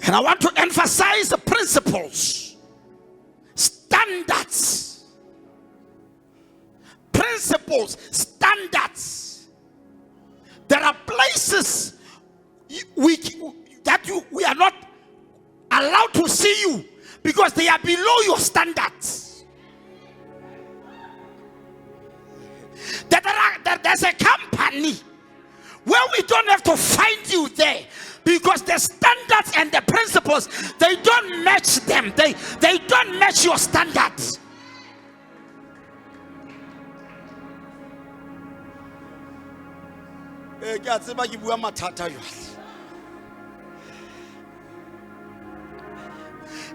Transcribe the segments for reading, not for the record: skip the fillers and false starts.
And I want to emphasize the principles, standards, principles, standards. There are places we are not allowed to see you because they are below your standards. There's a company where we don't have to find you there because the standards and the principles, they don't match them. They don't match your standards.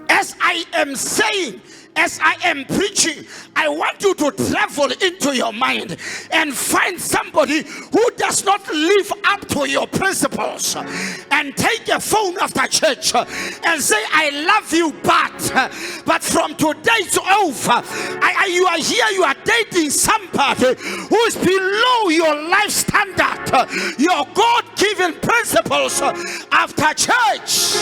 As I am saying, as I am preaching, I want you to travel into your mind and find somebody who does not live up to your principles, and take a phone after church and say, I love you, but from today it's over. You are here, you are dating somebody who is below your life standard, your God-given principles after church.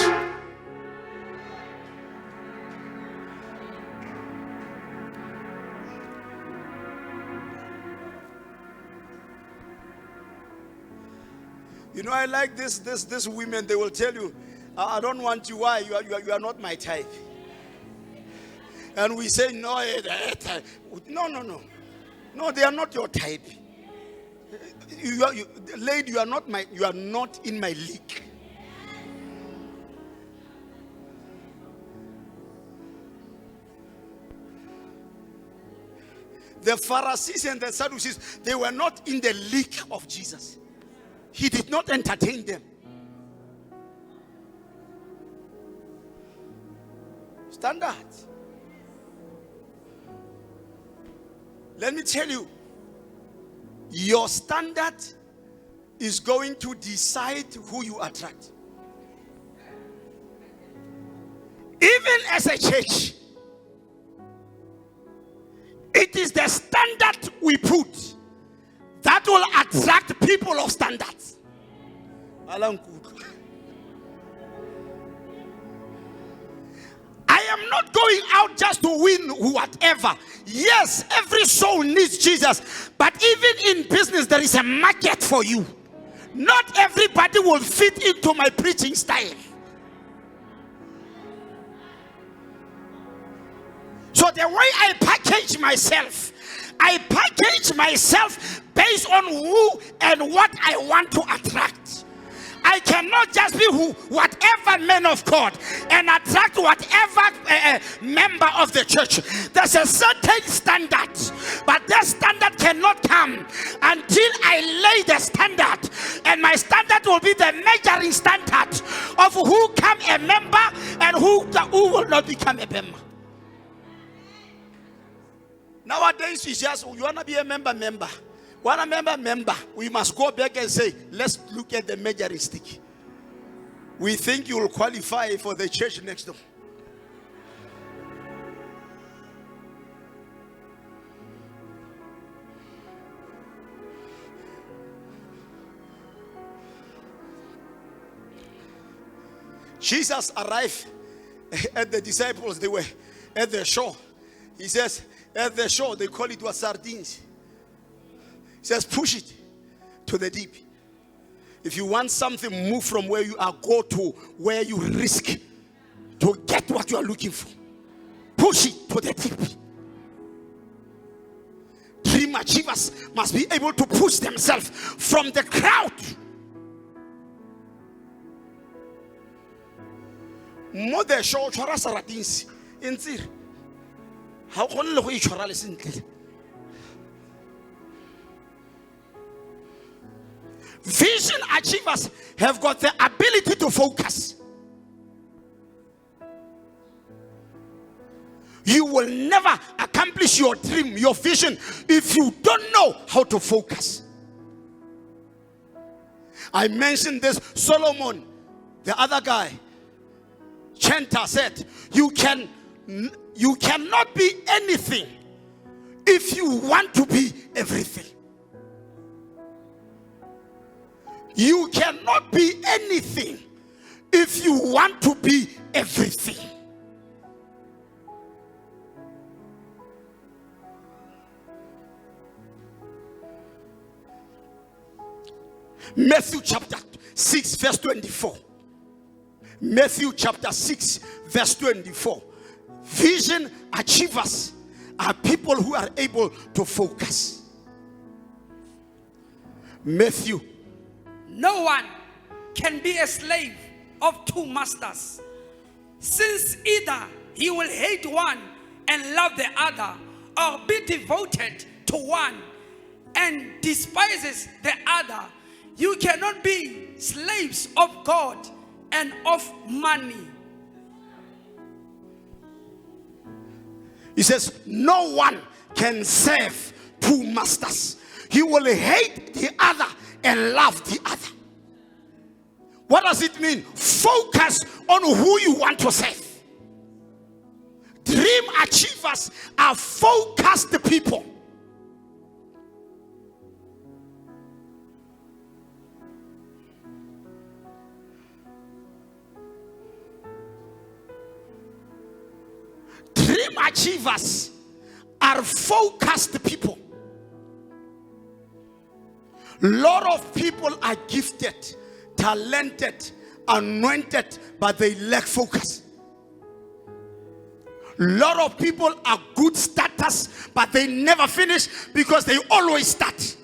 You know, I like this women, they will tell you, I don't want you. Why? You are not my type. And we say, no, they are not your type. Lady, you are not in my league. The Pharisees and the Sadducees, they were not in the league of Jesus. He did not entertain them. Standard. Let me tell you, your standard is going to decide who you attract. Even as a church, it is the standard we put that will attract people of standards. I am not going out just to win whatever. Yes, every soul needs Jesus. But even in business, there is a market for you. Not everybody will fit into my preaching style. So the way I package myself based on who and what I want to attract. I cannot just be whatever man of God and attract whatever member of the church. There's a certain standard, but that standard cannot come until I lay the standard, and my standard will be the measuring standard of who come a member and who will not become a member. Nowadays, it's just, you want to be a member. Want a member. We must go back and say, let's look at the measuring stick. We think you will qualify for the church next door. Jesus arrived at the disciples. They were at the shore. He says, at the shore, they call it sardines. He says, push it to the deep. If you want something, move from where you are, go to where you risk to get what you are looking for. Push it to the deep. Dream achievers must be able to push themselves from the crowd. Mother show chora sardines in Zir. How can you chora listen? Vision achievers have got the ability to focus. You will never accomplish your dream, your vision, if you don't know how to focus. I mentioned this. Solomon, the other guy, Chenta, said, you cannot be anything if you want to be everything. You cannot be anything if you want to be everything. Matthew chapter 6 verse 24. Matthew chapter 6 verse 24. Vision achievers are people who are able to focus. Matthew. No one can be a slave of two masters, since either he will hate one and love the other, or be devoted to one and despises the other. You cannot be slaves of God and of money. He says, no one can serve two masters. He will hate the other and love the other. What does it mean? Focus on who you want to serve. Dream achievers are focused people. Dream achievers are focused people. A lot of people are gifted, talented, anointed, but they lack focus. A lot of people are good starters, but they never finish because they always start.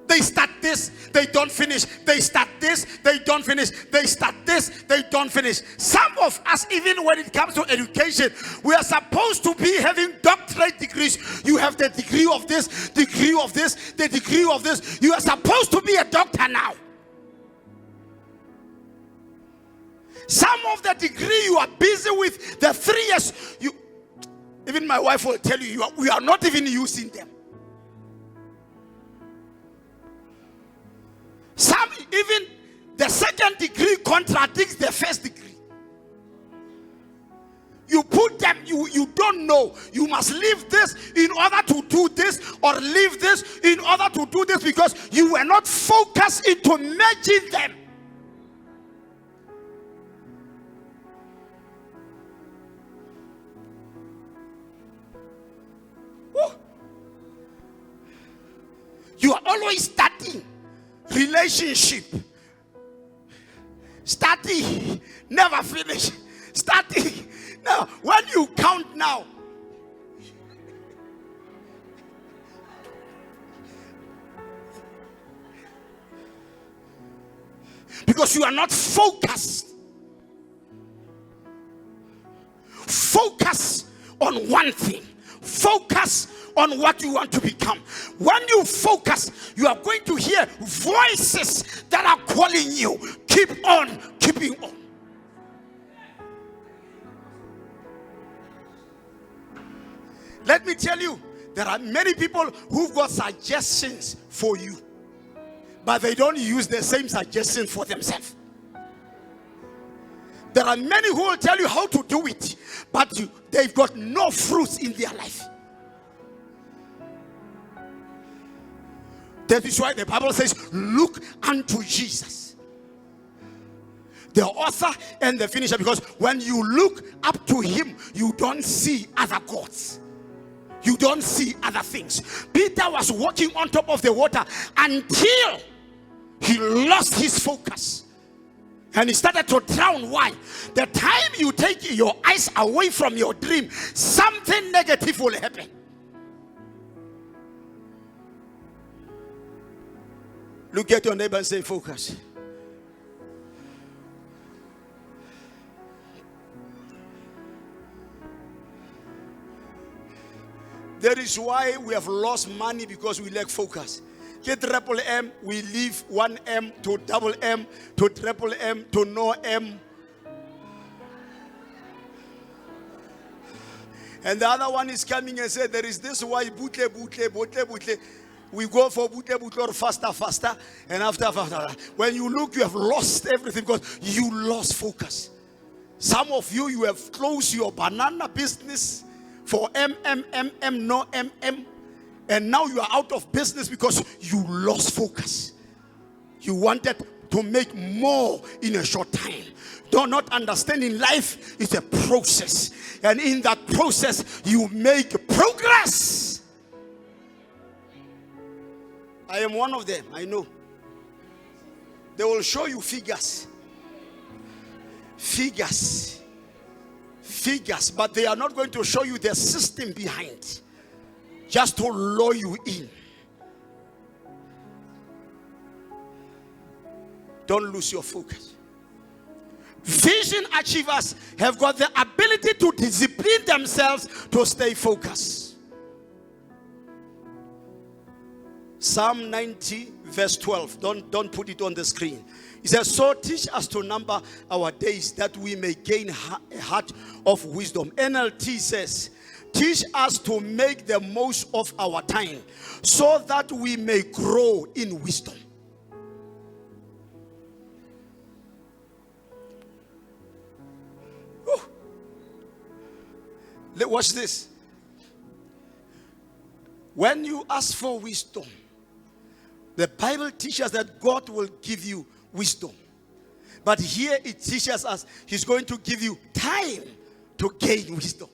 They start this, they don't finish. They start this, they don't finish. They start this, they don't finish. Some of us, even when it comes to education, we are supposed to be having doctorate degrees. You have the degree of this, degree of this, the degree of this. You are supposed to be a doctor now. Some of the degree you are busy with, the 3 years, even my wife will tell you, we are not even using them. Some, even the second degree contradicts the first degree. You put them, you don't know. You must leave this in order to do this, or leave this in order to do this, because you were not focused into merging them. Woo. You are always starting. Relationship, starting, never finish. Starting. Now, when you count now, because you are not focused. Focus on one thing. Focus on what you want to become. When you focus, you are going to hear voices that are calling you. Keep on keeping on. Let me tell you, there are many people who've got suggestions for you, but they don't use the same suggestions for themselves. There are many who will tell you how to do it, but they've got no fruits in their life. That is why the Bible says, look unto Jesus, the author and the finisher. Because when you look up to him, you don't see other gods. You don't see other things. Peter was walking on top of the water until he lost his focus. And he started to drown. Why? The time you take your eyes away from your dream, something negative will happen. Look at your neighbor and say, focus. That is why we have lost money, because we lack focus. Get triple M, we leave 1 M to double M to triple M to no M. And the other one is coming and said, there is this why butle. We go for butle or faster. And after. When you look, you have lost everything because you lost focus. Some of you have closed your banana business for no MM. And now you are out of business because you lost focus. You wanted to make more in a short time. Do not understanding life is a process, and in that process you make progress. I am one of them, I know. They will show you figures, but they are not going to show you the system behind, just to lure you in. Don't lose your focus. Vision achievers have got the ability to discipline themselves to stay focused. Psalm 90 verse 12. Don't put it on the screen. It says, so teach us to number our days that we may gain a heart of wisdom. NLT says, teach us to make the most of our time so that we may grow in wisdom. Watch this. When you ask for wisdom, the Bible teaches that God will give you wisdom. But here it teaches us He's going to give you time to gain wisdom.